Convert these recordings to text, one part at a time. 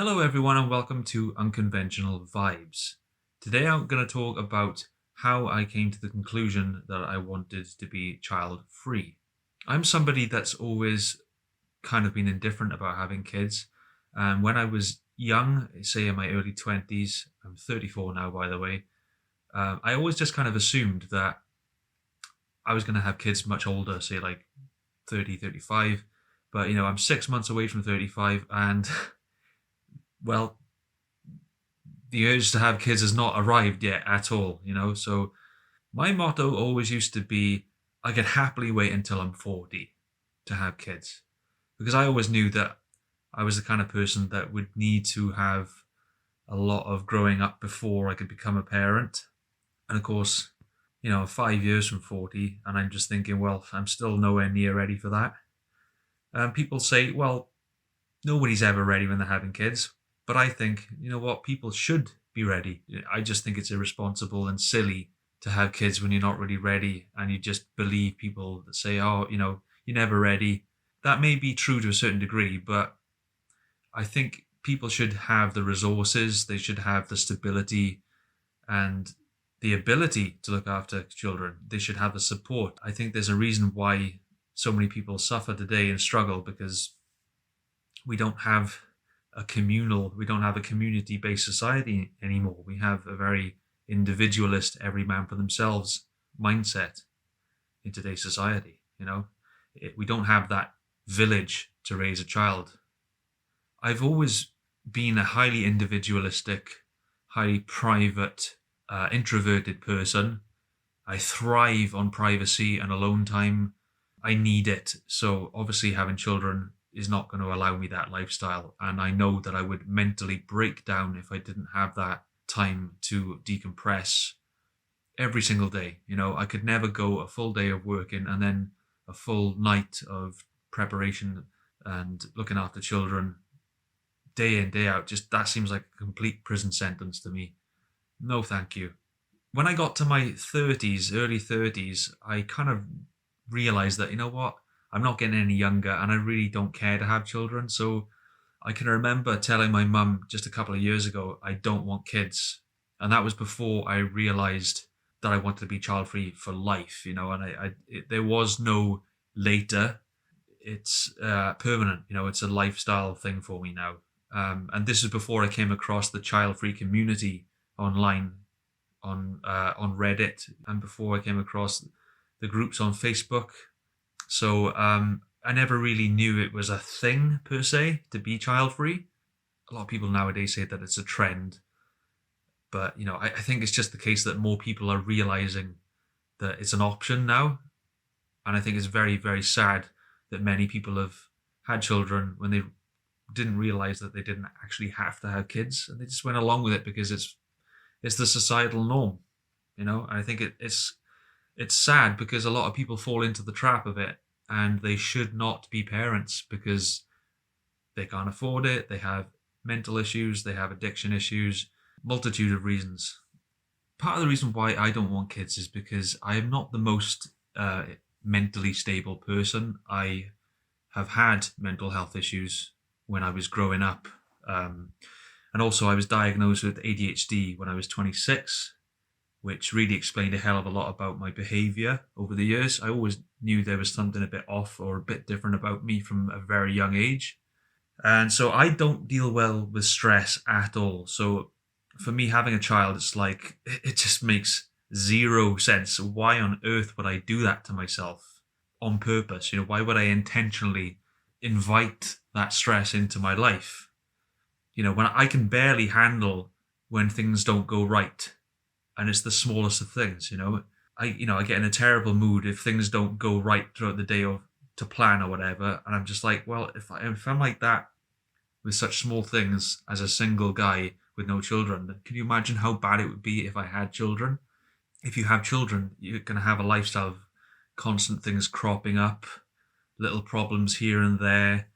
Hello, everyone, and welcome to Unconventional Vibes. Today, I'm going to talk about how I came to the conclusion that I wanted to be child free. I'm somebody that's always kind of been indifferent about having kids. And when I was young, say in my early 20s, I'm 34 now, by the way, I always just kind of assumed that I was going to have kids much older, say like 30, 35. But, I'm 6 months away from 35, and well, the urge to have kids has not arrived yet at all. So my motto always used to be I could happily wait until I'm 40 to have kids because I always knew that I was the kind of person that would need to have a lot of growing up before I could become a parent. And of course, 5 years from 40, and I'm just thinking, well, I'm still nowhere near ready for that. People say, well, nobody's ever ready when they're having kids. But I think, you know what, people should be ready. I just think it's irresponsible and silly to have kids when you're not really ready and you just believe people that say, oh, you're never ready. That may be true to a certain degree, but I think people should have the resources, they should have the stability and the ability to look after children. They should have the support. I think there's a reason why so many people suffer today and struggle because we don't have we don't have a community based society anymore. We have a very individualist, every man for themselves mindset in today's society. We don't have that village to raise a child. I've always been a highly individualistic, highly private, introverted person. I thrive on privacy and alone time. I need it. So obviously having children is not going to allow me that lifestyle. And I know that I would mentally break down if I didn't have that time to decompress every single day. I could never go a full day of working and then a full night of preparation and looking after children day in, day out. Just that seems like a complete prison sentence to me. No, thank you. When I got to my 30s, early 30s, I kind of realized that, you know what? I'm not getting any younger and I really don't care to have children. So I can remember telling my mum just a couple of years ago, I don't want kids. And that was before I realized that I wanted to be child free for life, and there was no later. It's permanent, it's a lifestyle thing for me now. And this is before I came across the child free community online on Reddit and before I came across the groups on Facebook. So I never really knew it was a thing per se to be child free. A lot of people nowadays say that it's a trend, but I think it's just the case that more people are realizing that it's an option now, and I think it's very, very sad that many people have had children when they didn't realize that they didn't actually have to have kids, and they just went along with it because it's the societal norm. And I think it's sad because a lot of people fall into the trap of it and they should not be parents because they can't afford it. They have mental issues, they have addiction issues, multitude of reasons. Part of the reason why I don't want kids is because I am not the most mentally stable person. I have had mental health issues when I was growing up. And also I was diagnosed with ADHD when I was 26, which really explained a hell of a lot about my behavior over the years. I always knew there was something a bit off or a bit different about me from a very young age. And so I don't deal well with stress at all. So for me, having a child, it's like, it just makes zero sense. Why on earth would I do that to myself on purpose? Why would I intentionally invite that stress into my life? When I can barely handle when things don't go right, and it's the smallest of things. I get in a terrible mood if things don't go right throughout the day or to plan or whatever, and I'm just like, well, if I'm like that with such small things as a single guy with no children, then can you imagine how bad it would be if I had children? If you have children, you're going to have a lifestyle of constant things cropping up, little problems here and there,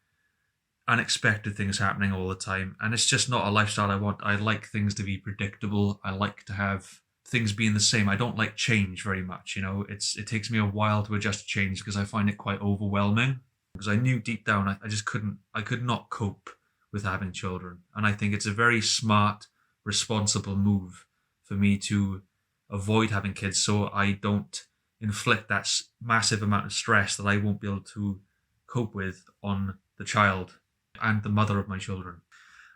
unexpected things happening all the time, and it's just not a lifestyle I want. I like things to be predictable. I like to have things being the same. I don't like change very much. It takes me a while to adjust to change because I find it quite overwhelming. Because I knew deep down I just couldn't. I could not cope with having children. And I think it's a very smart, responsible move for me to avoid having kids so I don't inflict that massive amount of stress that I won't be able to cope with on the child and the mother of my children.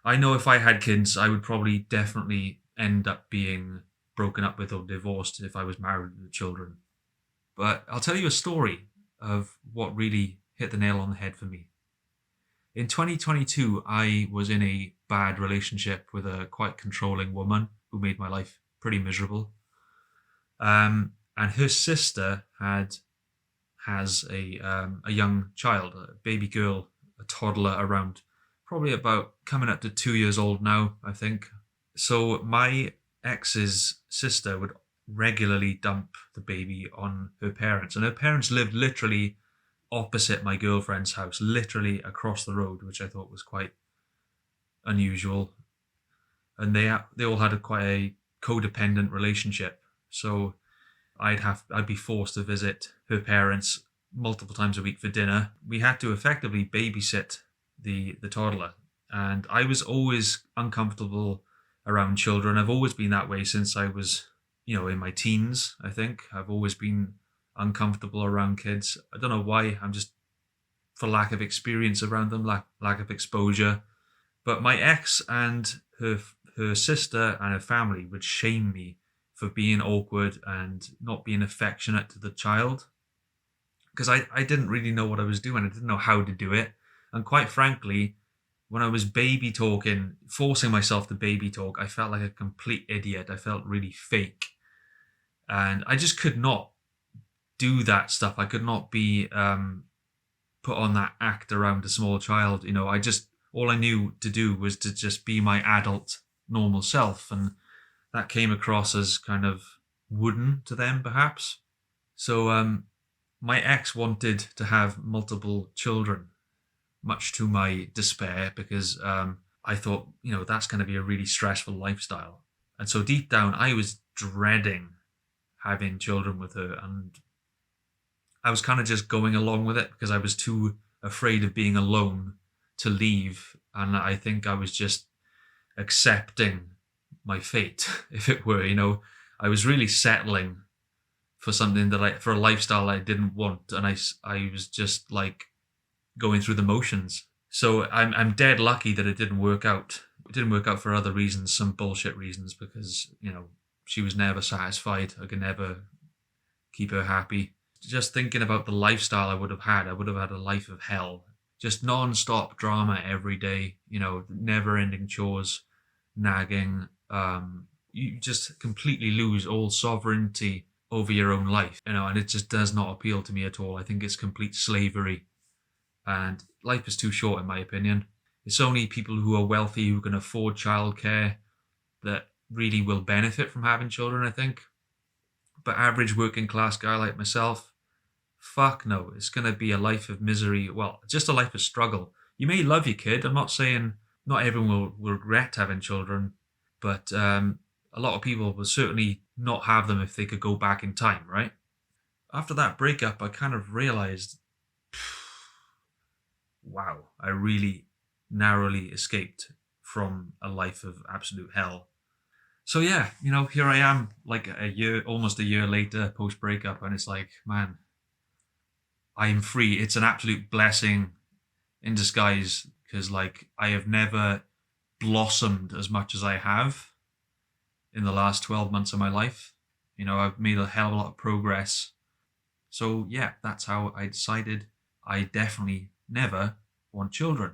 I know if I had kids, I would probably definitely end up being broken up with or divorced if I was married with children. But I'll tell you a story of what really hit the nail on the head for me. In 2022, I was in a bad relationship with a quite controlling woman who made my life pretty miserable. And her sister has a young child, a baby girl, a toddler around probably about coming up to 2 years old now, I think. So my ex's sister would regularly dump the baby on her parents, and her parents lived literally opposite my girlfriend's house, literally across the road, which I thought was quite unusual. And they all had quite a codependent relationship. So I'd be forced to visit her parents multiple times a week for dinner. We had to effectively babysit the toddler, and I was always uncomfortable around children. I've always been that way since I was, in my teens. I think I've always been uncomfortable around kids. I don't know why. I'm just, for lack of experience around them, lack of exposure. But my ex and her sister and her family would shame me for being awkward and not being affectionate to the child, because I didn't really know what I was doing. I didn't know how to do it. And quite frankly, when I was baby talking, forcing myself to baby talk, I felt like a complete idiot. I felt really fake. And I just could not do that stuff. I could not be put on that act around a small child. All I knew to do was to just be my adult, normal self. And that came across as kind of wooden to them, perhaps. So my ex wanted to have multiple children, much to my despair, because I thought, that's going to be a really stressful lifestyle. And so deep down, I was dreading having children with her. And I was kind of just going along with it because I was too afraid of being alone to leave. And I think I was just accepting my fate, if it were. I was really settling for something for a lifestyle I didn't want. And I was just like going through the motions. So I'm dead lucky that it didn't work out. It didn't work out for other reasons, some bullshit reasons, because, she was never satisfied. I could never keep her happy. Just thinking about the lifestyle I would have had a life of hell. Just non-stop drama every day, never-ending chores, nagging. You just completely lose all sovereignty over your own life, and it just does not appeal to me at all. I think it's complete slavery. And life is too short, in my opinion. It's only people who are wealthy, who can afford childcare, that really will benefit from having children, I think. But average working class guy like myself, fuck no. It's going to be a life of misery. Well, just a life of struggle. You may love your kid. I'm not saying not everyone will regret having children, but a lot of people will certainly not have them if they could go back in time, right? After that breakup, I kind of realized, wow, I really narrowly escaped from a life of absolute hell. So yeah, here I am, like almost a year later, post breakup, and it's like, man, I'm free. It's an absolute blessing in disguise, because I have never blossomed as much as I have in the last 12 months of my life. I've made a hell of a lot of progress. So yeah, that's how I decided I definitely never want children.